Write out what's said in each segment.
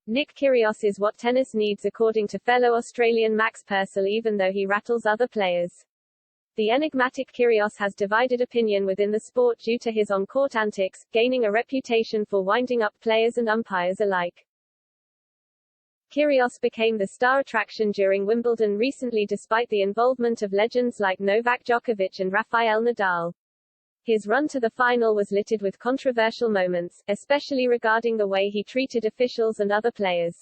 Nick Kyrgios is what tennis needs according to fellow Australian Max Purcell, even though he rattles other players. The enigmatic Kyrgios has divided opinion within the sport due to his on-court antics, gaining a reputation for winding up players and umpires alike. Kyrgios became the star attraction during Wimbledon recently despite the involvement of legends like Novak Djokovic and Rafael Nadal. His run to the final was littered with controversial moments, especially regarding the way he treated officials and other players.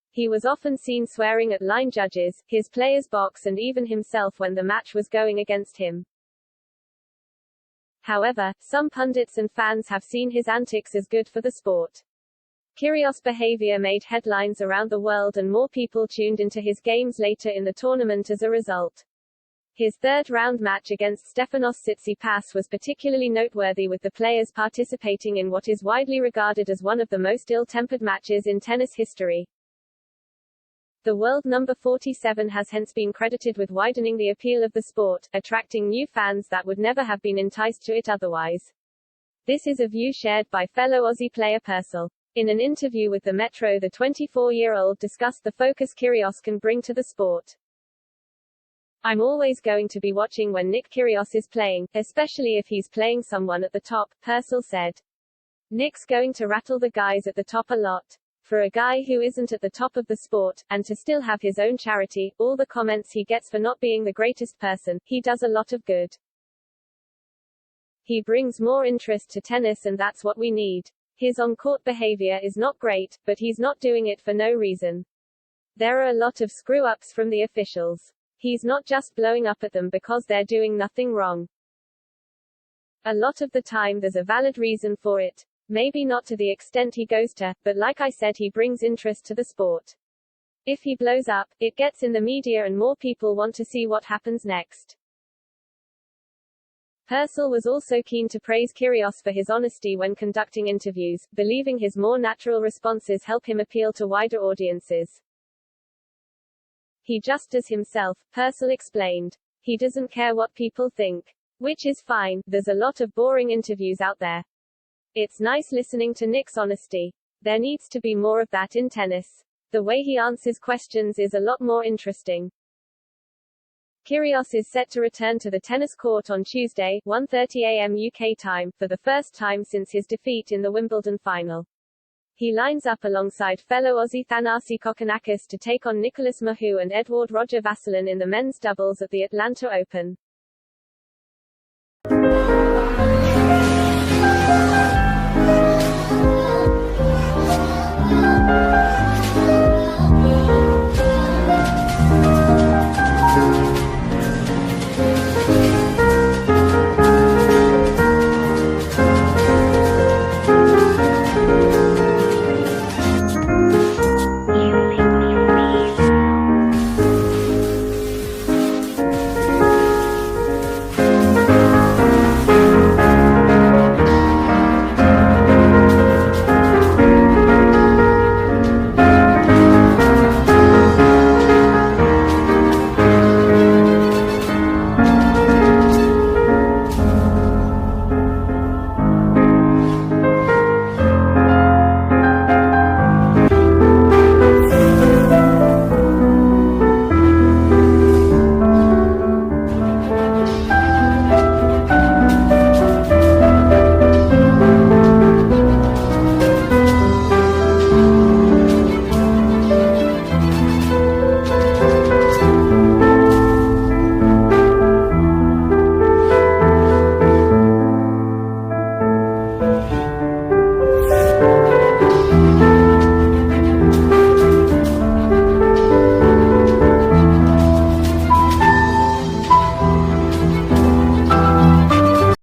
He was often seen swearing at line judges, his players' box and even himself when the match was going against him. However, some pundits and fans have seen his antics as good for the sport. Kyrgios' behavior made headlines around the world and more people tuned into his games later in the tournament as a result. His third-round match against Stefanos Tsitsipas was particularly noteworthy, with the players participating in what is widely regarded as one of the most ill-tempered matches in tennis history. The world number 47 has hence been credited with widening the appeal of the sport, attracting new fans that would never have been enticed to it otherwise. This is a view shared by fellow Aussie player Purcell. In an interview with the Metro, the 24-year-old discussed the focus Kyrgios can bring to the sport. "I'm always going to be watching when Nick Kyrgios is playing, especially if he's playing someone at the top," Purcell said. "Nick's going to rattle the guys at the top a lot. For a guy who isn't at the top of the sport, and to still have his own charity, all the comments he gets for not being the greatest person, he does a lot of good. He brings more interest to tennis and that's what we need. His on-court behavior is not great, but he's not doing it for no reason. There are a lot of screw-ups from the officials. He's not just blowing up at them because they're doing nothing wrong. A lot of the time there's a valid reason for it. Maybe not to the extent he goes to, but like I said, he brings interest to the sport. If he blows up, it gets in the media and more people want to see what happens next." Purcell was also keen to praise Kyrgios for his honesty when conducting interviews, believing his more natural responses help him appeal to wider audiences. "He just does himself," Purcell explained. "He doesn't care what people think. Which is fine, there's a lot of boring interviews out there. It's nice listening to Nick's honesty. There needs to be more of that in tennis. The way he answers questions is a lot more interesting." Kyrgios is set to return to the tennis court on Tuesday, 1:30 a.m. UK time, for the first time since his defeat in the Wimbledon final. He lines up alongside fellow Aussie Thanasi Kokkinakis to take on Nicolas Mahut and Edouard Roger Vasselin in the men's doubles at the Atlanta Open.